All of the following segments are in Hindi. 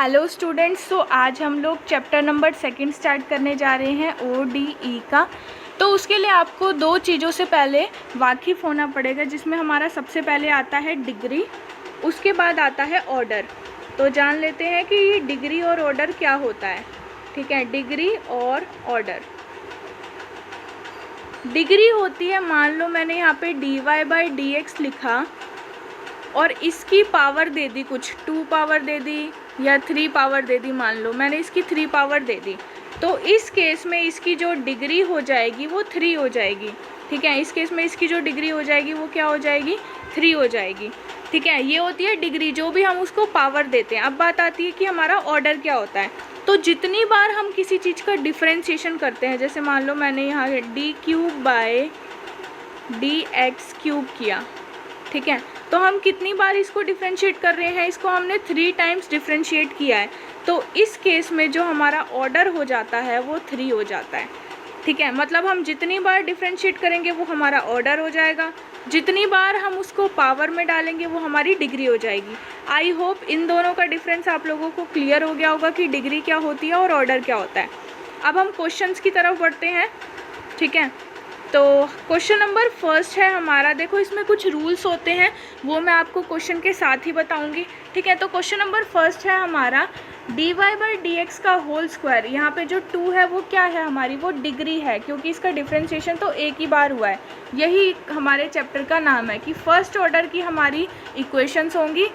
हेलो स्टूडेंट्स, तो आज हम लोग चैप्टर नंबर 2 स्टार्ट करने जा रहे हैं ODE का। तो उसके लिए आपको दो चीज़ों से पहले वाकिफ़ होना पड़ेगा, जिसमें हमारा सबसे पहले आता है डिग्री, उसके बाद आता है ऑर्डर। तो जान लेते हैं कि डिग्री और ऑर्डर क्या होता है। ठीक है, डिग्री और ऑर्डर। डिग्री होती है, मान लो मैंने यहाँ पे dy/dx लिखा और इसकी पावर दे दी, कुछ 2 पावर दे दी या 3 पावर दे दी। मान लो मैंने इसकी 3 पावर दे दी, तो इस केस में इसकी जो डिग्री हो जाएगी वो 3 हो जाएगी। ठीक है, इस केस में इसकी जो डिग्री हो जाएगी वो क्या हो जाएगी, 3 हो जाएगी। ठीक है, ये होती है डिग्री, जो भी हम उसको पावर देते हैं। अब बात आती है कि हमारा ऑर्डर क्या होता है। तो जितनी बार हम किसी चीज़ का डिफ्रेंशिएशन करते हैं, जैसे मान लो मैंने यहाँ d³/dx³ किया, ठीक है, तो हम कितनी बार इसको डिफ्रेंशिएट कर रहे हैं, इसको हमने 3 टाइम्स डिफ्रेंशिएट किया है। तो इस केस में जो हमारा ऑर्डर हो जाता है वो 3 हो जाता है। ठीक है, मतलब हम जितनी बार डिफ्रेंशिएट करेंगे वो हमारा ऑर्डर हो जाएगा, जितनी बार हम उसको पावर में डालेंगे वो हमारी डिग्री हो जाएगी। आई होप इन दोनों का डिफरेंस आप लोगों को क्लियर हो गया होगा कि डिग्री क्या होती है और ऑर्डर क्या होता है। अब हम क्वेश्चंस की तरफ बढ़ते हैं। ठीक है, तो क्वेश्चन नंबर 1 है हमारा। देखो, इसमें कुछ रूल्स होते हैं, वो मैं आपको क्वेश्चन के साथ ही बताऊंगी। ठीक है, तो क्वेश्चन नंबर 1 है हमारा dy/dx का होल स्क्वायर। यहाँ पे जो 2 है वो क्या है हमारी, वो डिग्री है, क्योंकि इसका डिफ्रेंशिएशन तो एक ही बार हुआ है। यही हमारे चैप्टर का नाम है कि फर्स्ट ऑर्डर की हमारी इक्वेशंस होंगी,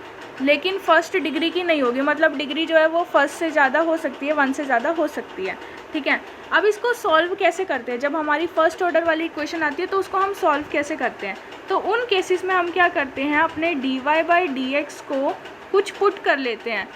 लेकिन फर्स्ट डिग्री की नहीं होगी। मतलब डिग्री जो है वो फर्स्ट से ज़्यादा हो सकती है, 1 से ज़्यादा हो सकती है। ठीक है, अब इसको सॉल्व कैसे करते हैं, जब हमारी फर्स्ट ऑर्डर वाली इक्वेशन आती है तो उसको हम सॉल्व कैसे करते हैं। तो उन केसेस में हम क्या करते हैं, अपने dy/dx को कुछ पुट कर लेते हैं,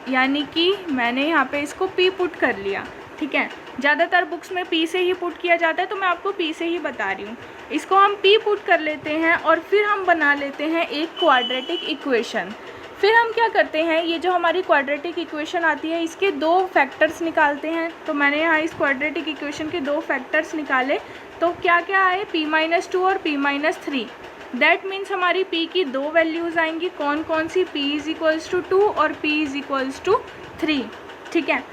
यानी कि मैंने यहाँ पे इसको p पुट कर लिया। ठीक है, ज़्यादातर बुक्स में p से ही पुट किया जाता है, तो मैं आपको p से ही बता रही हूँ। इसको हम p पुट कर लेते हैं और फिर हम बना लेते हैं एक क्वाड्रेटिक इक्वेशन। फिर हम क्या करते हैं, ये जो हमारी क्वाड्रेटिक इक्वेशन आती है इसके 2 फैक्टर्स निकालते हैं। तो मैंने यहाँ इस क्वाड्रेटिक इक्वेशन के 2 फैक्टर्स निकाले, तो क्या क्या आए, p-2 और p-3। दैट मीन्स हमारी p की 2 वैल्यूज़ आएंगी। कौन कौन सी, p=2 और p=3। ठीक है,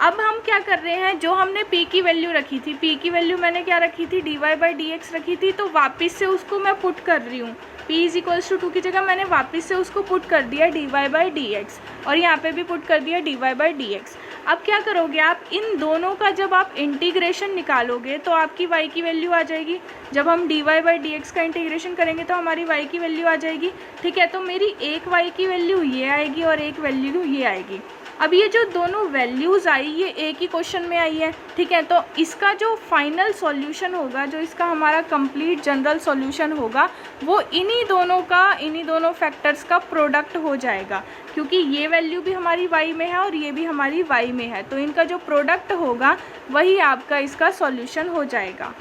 अब हम क्या कर रहे हैं, जो हमने p की वैल्यू रखी थी, p की वैल्यू मैंने क्या रखी थी, dy/dx रखी थी, तो वापस से उसको मैं पुट कर रही हूँ। p=2 की जगह मैंने वापस से उसको पुट कर दिया dy/dx, और यहाँ पे भी पुट कर दिया dy/dx। अब क्या करोगे आप, इन दोनों का जब आप इंटीग्रेशन निकालोगे तो आपकी y की वैल्यू आ जाएगी। जब हम dy/dx का इंटीग्रेशन करेंगे तो हमारी y की वैल्यू आ जाएगी। ठीक है, तो मेरी एक y की वैल्यू ये आएगी और एक वैल्यू ये आएगी। अब ये जो दोनों वैल्यूज़ आई ये एक ही क्वेश्चन में आई है। ठीक है, तो इसका जो फाइनल सॉल्यूशन होगा, जो इसका हमारा कंप्लीट जनरल सॉल्यूशन होगा, वो इन्हीं दोनों फैक्टर्स का प्रोडक्ट हो जाएगा, क्योंकि ये वैल्यू भी हमारी y में है और ये भी हमारी y में है। तो इनका जो प्रोडक्ट होगा वही आपका इसका सॉल्यूशन हो जाएगा।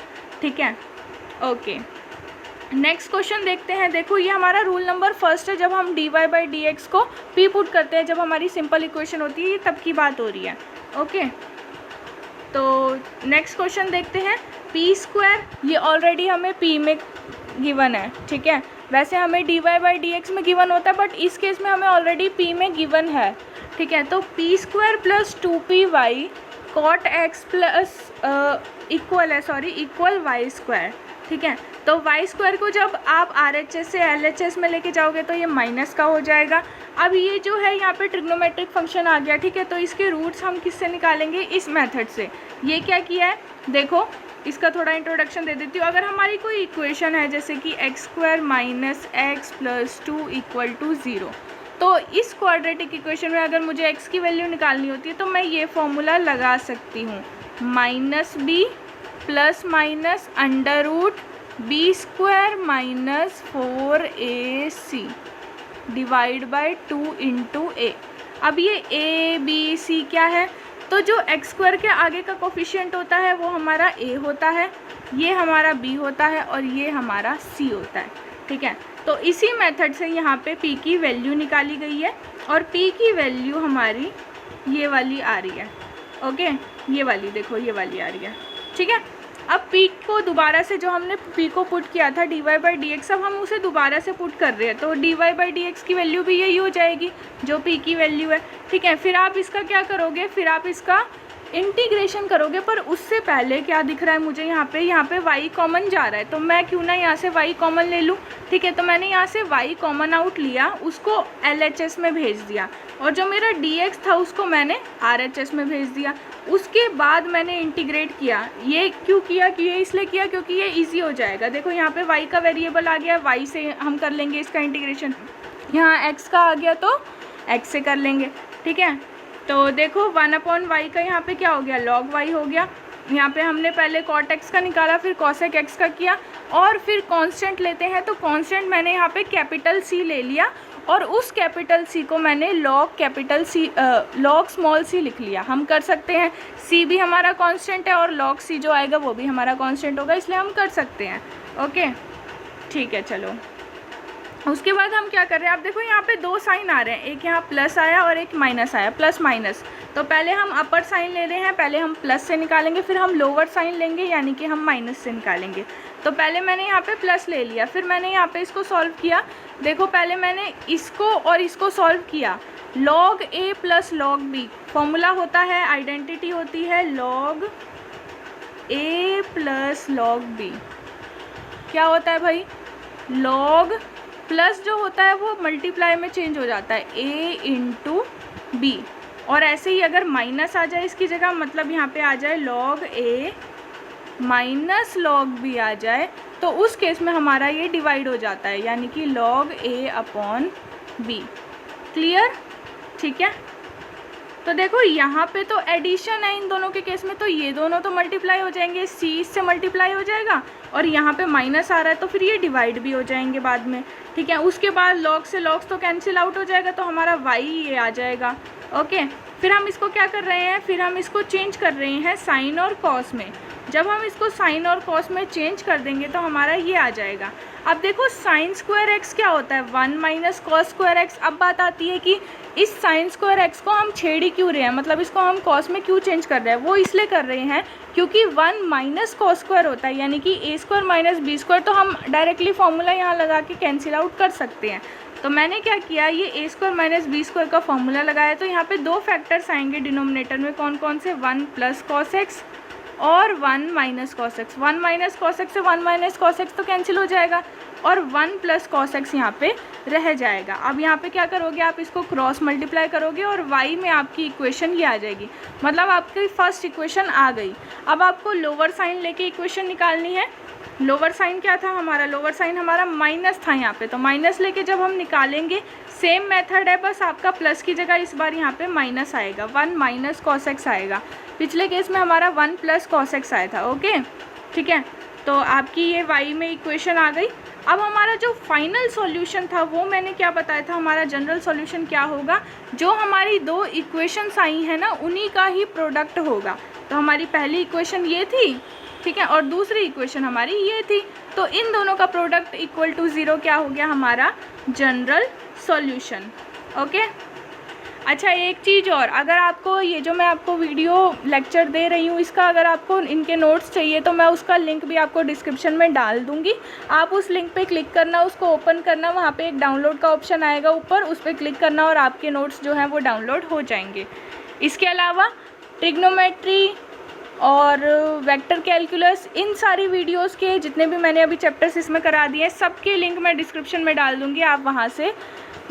ठीक है, ओके, नेक्स्ट क्वेश्चन देखते हैं। देखो, ये हमारा रूल नंबर 1 है, जब हम dy/dx को p पुट करते हैं, जब हमारी सिंपल इक्वेशन होती है, ये तब की बात हो रही है। ओके, तो नेक्स्ट क्वेश्चन देखते हैं। p², ये ऑलरेडी हमें p में गिवन है। ठीक है, वैसे हमें dy/dx में गिवन होता है, बट इस केस में हमें ऑलरेडी p में गिवन है। ठीक है, तो p² + 2py cot x equal y²। ठीक है, तो y² को जब आप RHS से LHS में लेके जाओगे तो ये माइनस का हो जाएगा। अब ये जो है यहाँ पे ट्रिग्नोमेट्रिक फंक्शन आ गया। ठीक है, तो इसके रूट्स हम किससे निकालेंगे, इस मेथड से। ये क्या किया है, देखो इसका थोड़ा इंट्रोडक्शन दे देती हूँ। अगर हमारी कोई इक्वेशन है जैसे कि x² - x + 2 = 0, तो इस क्वाड्रेटिक इक्वेशन में अगर मुझे x की वैल्यू निकालनी होती है तो मैं ये फॉर्मूला लगा सकती हूँ, -b ± √b² - 4ac /2 × a। अब ये a b c क्या है, तो जो x² के आगे का कोफिशिएंट होता है वो हमारा a होता है, ये हमारा b होता है और ये हमारा c होता है। ठीक है, तो इसी मेथड से यहाँ पे p की वैल्यू निकाली गई है और p की वैल्यू हमारी ये वाली आ रही है। ओके, ये वाली देखो, ये वाली आ रही है। ठीक है, अब पी को दोबारा से, जो हमने पी को पुट किया था dy बाई डी एक्स, अब हम उसे दोबारा से पुट कर रहे हैं, तो dy बाई डी एक्स की वैल्यू भी यही हो जाएगी जो पी की वैल्यू है। ठीक है, फिर आप इसका क्या करोगे, फिर आप इसका इंटीग्रेशन करोगे। पर उससे पहले क्या दिख रहा है मुझे यहाँ पे y कॉमन जा रहा है, तो मैं क्यों ना यहाँ से y कॉमन ले लूँ। ठीक है, तो मैंने यहाँ से y कॉमन आउट लिया, उसको LHS में भेज दिया, और जो मेरा dx था उसको मैंने RHS में भेज दिया। उसके बाद मैंने इंटीग्रेट किया। ये क्यों किया, कि ये इसलिए किया क्योंकि ये ईजी हो जाएगा। देखो यहाँ पे y का वेरिएबल आ गया, y से हम कर लेंगे इसका इंटीग्रेशन। यहाँ x का आ गया तो x से कर लेंगे। ठीक है, तो देखो 1/y का यहाँ पे क्या हो गया, log y हो गया। यहाँ पे हमने पहले cot x का निकाला, फिर cosec x का किया, और फिर कांस्टेंट लेते हैं। तो कांस्टेंट मैंने यहाँ पे कैपिटल C ले लिया, और उस कैपिटल C को मैंने log स्मॉल c लिख लिया। हम कर सकते हैं, C भी हमारा कांस्टेंट है और log C जो आएगा वो भी हमारा कांस्टेंट होगा, इसलिए हम कर सकते हैं। ओके, ठीक है, चलो उसके बाद हम क्या कर रहे हैं, आप देखो यहाँ पे दो साइन आ रहे हैं, एक यहाँ प्लस आया और एक माइनस आया, प्लस माइनस। तो पहले हम अपर साइन ले रहे हैं, पहले हम प्लस से निकालेंगे, फिर हम लोअर साइन लेंगे यानी कि हम माइनस से निकालेंगे। तो पहले मैंने यहाँ पे प्लस ले लिया, फिर मैंने यहाँ पे इसको सॉल्व किया। देखो पहले मैंने इसको और इसको सॉल्व किया, log a plus log b formula होता है, आइडेंटिटी होती है log a plus log b। क्या होता है भाई, log प्लस जो होता है वो मल्टीप्लाई में चेंज हो जाता है, a इंटू बी। और ऐसे ही अगर माइनस आ जाए इसकी जगह, मतलब यहाँ पे आ जाए log a minus log b आ जाए, तो उस केस में हमारा ये डिवाइड हो जाता है, यानी कि log a upon b। Clear, ठीक है। तो देखो यहाँ पे तो एडिशन है इन दोनों के केस में, तो ये दोनों तो मल्टीप्लाई हो जाएंगे, c इससे मल्टीप्लाई हो जाएगा, और यहाँ पे माइनस आ रहा है तो फिर ये डिवाइड भी हो जाएंगे बाद में। ठीक है, उसके बाद log से log तो कैंसिल आउट हो जाएगा, तो हमारा y ये आ जाएगा। ओके, फिर हम इसको क्या कर रहे हैं, फिर हम इसको चेंज कर रहे हैं साइन और कॉस में। जब हम इसको साइन और कॉस में चेंज कर देंगे तो हमारा ये आ जाएगा। अब देखो साइन स्क्वायर एक्स क्या होता है, 1 माइनस कॉस स्क्वायर एक्स। अब बात आती है कि इस साइन स्क्वायर एक्स को हम छेड़ ही क्यों रहे हैं, मतलब इसको हम कॉस में क्यों चेंज कर रहे हैं। वो इसलिए कर रहे हैं क्योंकि 1 माइनस कॉस स्क्वायर होता है, यानी कि a square minus b square. तो हम डायरेक्टली फॉर्मूला यहाँ लगा के कैंसिल आउट कर सकते हैं। तो मैंने क्या किया, ये a square minus b square का फॉर्मूला लगाया। तो यहाँ पे दो फैक्टर्स आएंगे डिनोमिनेटर में, कौन कौन से, 1 प्लस कॉस एक्स और 1 minus cos x. 1 minus cos x से 1 माइनस कॉस एक्स तो कैंसिल हो जाएगा, और 1 प्लस कॉस एक्स यहाँ पे रह जाएगा। अब यहाँ पे क्या करोगे, आप इसको क्रॉस मल्टीप्लाई करोगे और y में आपकी इक्वेशन ये आ जाएगी, मतलब आपकी फर्स्ट इक्वेशन आ गई। अब आपको लोअर साइन लेके इक्वेशन निकालनी है। लोअर साइन क्या था हमारा, लोअर साइन हमारा माइनस था यहाँ पे, तो माइनस लेके जब हम निकालेंगे सेम मेथड है, बस आपका प्लस की जगह इस बार यहाँ पे माइनस आएगा, 1 माइनस कॉस एक्स आएगा। पिछले केस में हमारा 1 प्लस कॉस एक्स आया था। ओके, ठीक है, तो आपकी ये y में इक्वेशन आ गई। अब हमारा जो फाइनल सॉल्यूशन था वो मैंने क्या बताया था, हमारा जनरल सॉल्यूशन क्या होगा, जो हमारी दो इक्वेशंस आई हैं ना उन्हीं का ही प्रोडक्ट होगा। तो हमारी पहली इक्वेशन ये थी, ठीक है, और दूसरी इक्वेशन हमारी ये थी, तो इन दोनों का प्रोडक्ट इक्वल टू 0 क्या हो गया, हमारा जनरल सॉल्यूशन। ओके, अच्छा एक चीज़ और, अगर आपको ये जो मैं आपको वीडियो लेक्चर दे रही हूँ इसका अगर आपको इनके नोट्स चाहिए तो मैं उसका लिंक भी आपको डिस्क्रिप्शन में डाल दूँगी। आप उस लिंक पे क्लिक करना, उसको ओपन करना, वहाँ पे एक डाउनलोड का ऑप्शन आएगा ऊपर, उस पर क्लिक करना और आपके नोट्स जो हैं वो डाउनलोड हो जाएंगे। इसके अलावा ट्रिग्नोमेट्री और वेक्टर कैलकुलस, इन सारी वीडियोस के जितने भी मैंने अभी चैप्टर्स इसमें करा दिए हैं सबके लिंक मैं डिस्क्रिप्शन में डाल दूँगी, आप वहाँ से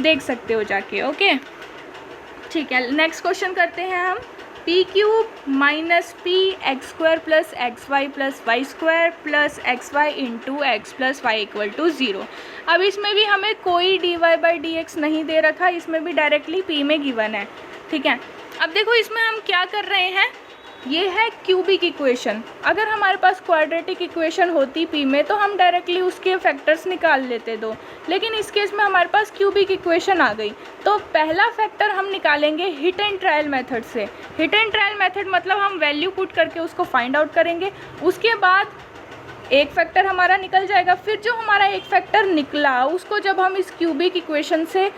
देख सकते हो जाके। ओके, ठीक है, नेक्स्ट क्वेश्चन करते हैं हम। P cube minus p x square plus x y plus y square plus x y into x plus y equal to 0। अब इसमें भी हमें कोई d y by d x नहीं दे रखा, इसमें भी डायरेक्टली पी में गिवन है। ठीक है, अब देखो इसमें हम क्या कर रहे हैं, ये है क्यूबिक इक्वेशन। अगर हमारे पास क्वाड्रेटिक इक्वेशन होती पी में तो हम डायरेक्टली उसके फैक्टर्स निकाल लेते दो, लेकिन इस केस में हमारे पास क्यूबिक इक्वेशन आ गई। तो पहला फैक्टर हम निकालेंगे हिट एंड ट्रायल मेथड से। हिट एंड ट्रायल मेथड मतलब हम वैल्यू पुट करके उसको फाइंड आउट करेंगे, उसके बाद एक फैक्टर हमारा निकल जाएगा। फिर जो हमारा एक फैक्टर निकला उसको जब हम इस क्यूबिक इक्वेशन से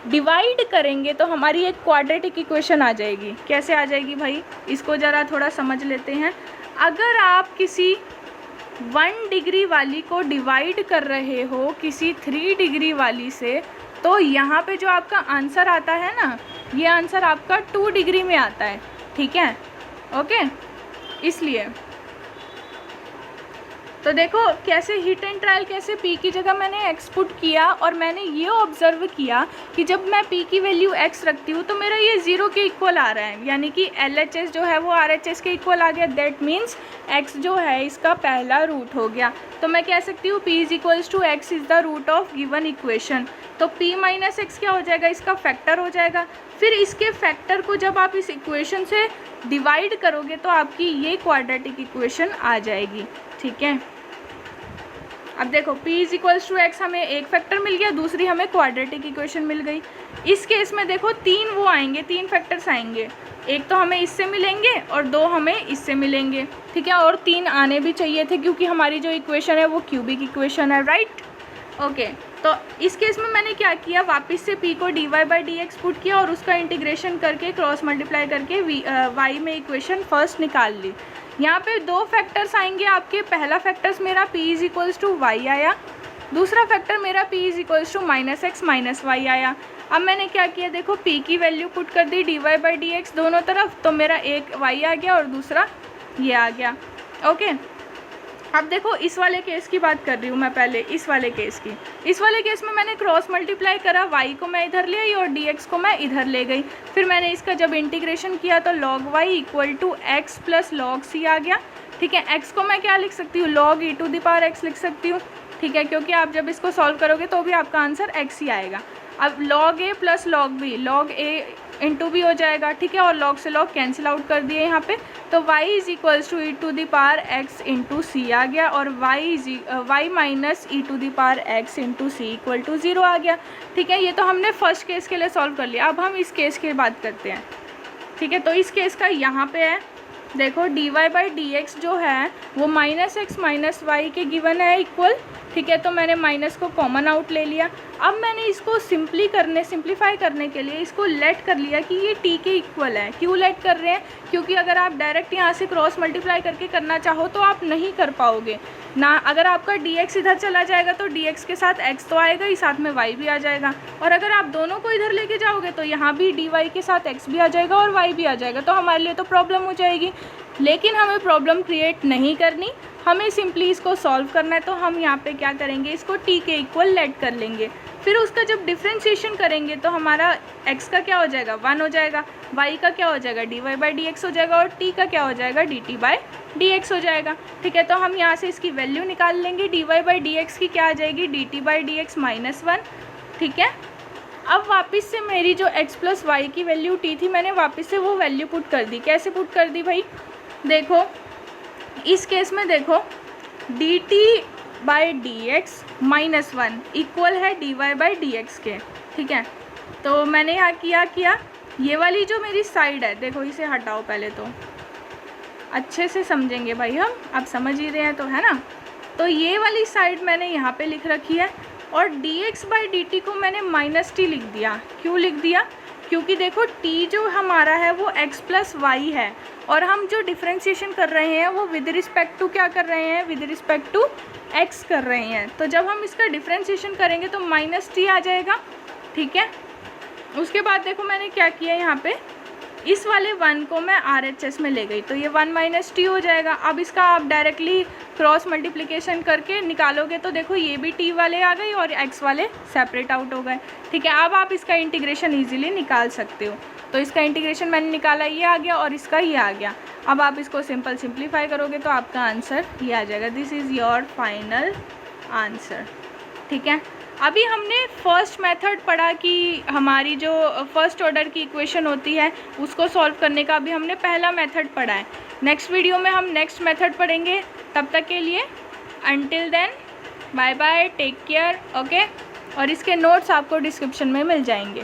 डिवाइड करेंगे तो हमारी एक क्वाड्रेटिक इक्वेशन आ जाएगी। कैसे आ जाएगी भाई, इसको ज़रा थोड़ा समझ लेते हैं। अगर आप किसी 1 डिग्री वाली को डिवाइड कर रहे हो किसी 3 डिग्री वाली से, तो यहाँ पे जो आपका आंसर आता है ना, ये आंसर आपका 2 डिग्री में आता है, ठीक है, ओके। इसलिए तो देखो कैसे हिट एंड ट्रायल, कैसे p की जगह मैंने x पुट किया, और मैंने ये ऑब्ज़र्व किया कि जब मैं p की वैल्यू x रखती हूँ तो मेरा ये 0 के इक्वल आ रहा है, यानी कि LHS जो है वो RHS के इक्वल आ गया। दैट मीन्स x जो है इसका पहला रूट हो गया। तो मैं कह सकती हूँ p is equals to x is the root of given equation. तो p माइनस एक्स क्या हो जाएगा, इसका फैक्टर हो जाएगा। फिर इसके फैक्टर को जब आप इस इक्वेशन से डिवाइड करोगे तो आपकी ये क्वाड्रेटिक इक्वेशन आ जाएगी, ठीक है। अब देखो p is equals to x, हमें एक फैक्टर मिल गया, दूसरी हमें क्वाड्रेटिक इक्वेशन मिल गई। इस केस में देखो 3 वो आएंगे, 3 फैक्टर्स आएंगे, एक तो हमें इससे मिलेंगे और 2 हमें इससे मिलेंगे, ठीक है। और 3 आने भी चाहिए थे क्योंकि हमारी जो इक्वेशन है वो क्यूबिक इक्वेशन है, राइट, ओके। तो इस केस में मैंने क्या किया, वापस से p को dy/dx पुट किया और उसका इंटीग्रेशन करके क्रॉस मल्टीप्लाई करके y में इक्वेशन फर्स्ट निकाल ली। यहाँ पे 2 फैक्टर्स आएंगे आपके, पहला फैक्टर्स मेरा p is equals to y आया, दूसरा फैक्टर मेरा p is equals to -x - y आया। अब मैंने क्या किया, देखो p की वैल्यू पुट कर दी dy/dx दोनों तरफ, तो मेरा एक y आ गया और दूसरा ये आ गया, ओके। अब देखो इस वाले केस की बात कर रही हूँ मैं पहले, इस वाले केस की। इस वाले केस में मैंने क्रॉस मल्टीप्लाई करा, y को मैं इधर ले आई और dx को मैं इधर ले गई। फिर मैंने इसका जब इंटीग्रेशन किया तो log y equal to x plus log c आ गया, ठीक है। x को मैं क्या लिख सकती हूँ, log e⁻x लिख सकती हूँ, ठीक है, क्योंकि आप जब इसको सॉल्व करोगे तो भी आपका आंसर x ही आएगा। अब log a plus log b, log a into भी हो जाएगा, ठीक है, और log से log कैंसिल आउट कर दिए यहाँ पे, तो y is equals to e⁻x into C आ गया, और y minus e⁻x into C equal to 0 आ गया, ठीक है। ये तो हमने फर्स्ट केस के लिए सॉल्व कर लिया। अब हम इस केस की बात करते हैं, ठीक है। तो इस केस का यहाँ पे है, देखो dy/dx जो है वो -x - y के गिवन है इक्वल, ठीक है। तो मैंने माइनस को कॉमन आउट ले लिया। अब मैंने इसको सिंप्लीफाई करने के लिए इसको लेट कर लिया कि ये t के इक्वल है। क्यों लेट कर रहे हैं, क्योंकि अगर आप डायरेक्ट यहाँ से क्रॉस मल्टीप्लाई करके करना चाहो तो आप नहीं कर पाओगे ना। अगर आपका dx इधर चला जाएगा तो dx के साथ x तो आएगा ही, साथ में y भी आ जाएगा, और अगर आप दोनों को इधर लेके जाओगे तो यहाँ भी dy के साथ x भी आ जाएगा और y भी आ जाएगा, तो हमारे लिए तो प्रॉब्लम हो जाएगी। लेकिन हमें प्रॉब्लम क्रिएट नहीं करनी, हमें सिंपली इसको सॉल्व करना है। तो हम यहाँ पे क्या करेंगे, इसको t के इक्वल लेट कर लेंगे। फिर उसका जब डिफ्रेंशिएशन करेंगे तो हमारा x का क्या हो जाएगा, 1 हो जाएगा, y का क्या हो जाएगा, dy/dx हो जाएगा, और t का क्या हो जाएगा, dt/dx हो जाएगा, ठीक है। तो हम यहाँ से इसकी वैल्यू निकाल लेंगे, dy/dx की क्या आ जाएगी, dt/dx -1, ठीक है। अब वापस से मेरी जो x प्लस वाई की वैल्यू t थी, मैंने वापस से वो वैल्यू पुट कर दी। कैसे पुट कर दी भाई, देखो इस केस में देखो dt/dx -1 इक्वल है dy/dx के, ठीक है। तो मैंने यहाँ किया ये वाली जो मेरी साइड है, देखो इसे हटाओ पहले, तो अच्छे से समझेंगे भाई हम, आप समझ ही रहे हैं तो, है ना। तो ये वाली साइड मैंने यहाँ पे लिख रखी है, और dx/dt को मैंने -t लिख दिया। क्यों लिख दिया, क्योंकि देखो t जो हमारा है वो x प्लस वाई है, और हम जो डिफ्रेंशिएशन कर रहे हैं वो विद रिस्पेक्ट टू क्या कर रहे हैं, विद रिस्पेक्ट टू x कर रहे हैं। तो जब हम इसका डिफ्रेंशिएशन करेंगे तो -t आ जाएगा, ठीक है। उसके बाद देखो मैंने क्या किया, यहाँ पे इस वाले 1 को मैं RHS में ले गई, तो ये 1 - t हो जाएगा। अब इसका आप डायरेक्टली क्रॉस मल्टीप्लिकेशन करके निकालोगे तो देखो ये भी t वाले आ गए और x वाले सेपरेट आउट हो गए, ठीक है। अब आप इसका इंटीग्रेशन इजीली निकाल सकते हो। तो इसका इंटीग्रेशन मैंने निकाला, ये आ गया, और इसका ये आ गया। अब आप इसको सिंप्लीफाई करोगे तो आपका आंसर ये आ जाएगा। This is your final answer, ठीक है। अभी हमने फर्स्ट मेथड पढ़ा कि हमारी जो फर्स्ट ऑर्डर की इक्वेशन होती है उसको सॉल्व करने का, अभी हमने पहला मेथड पढ़ा है। नेक्स्ट वीडियो में हम नेक्स्ट मेथड पढ़ेंगे। तब तक के लिए until then bye bye, take care, okay. और इसके नोट्स आपको डिस्क्रिप्शन में मिल जाएंगे।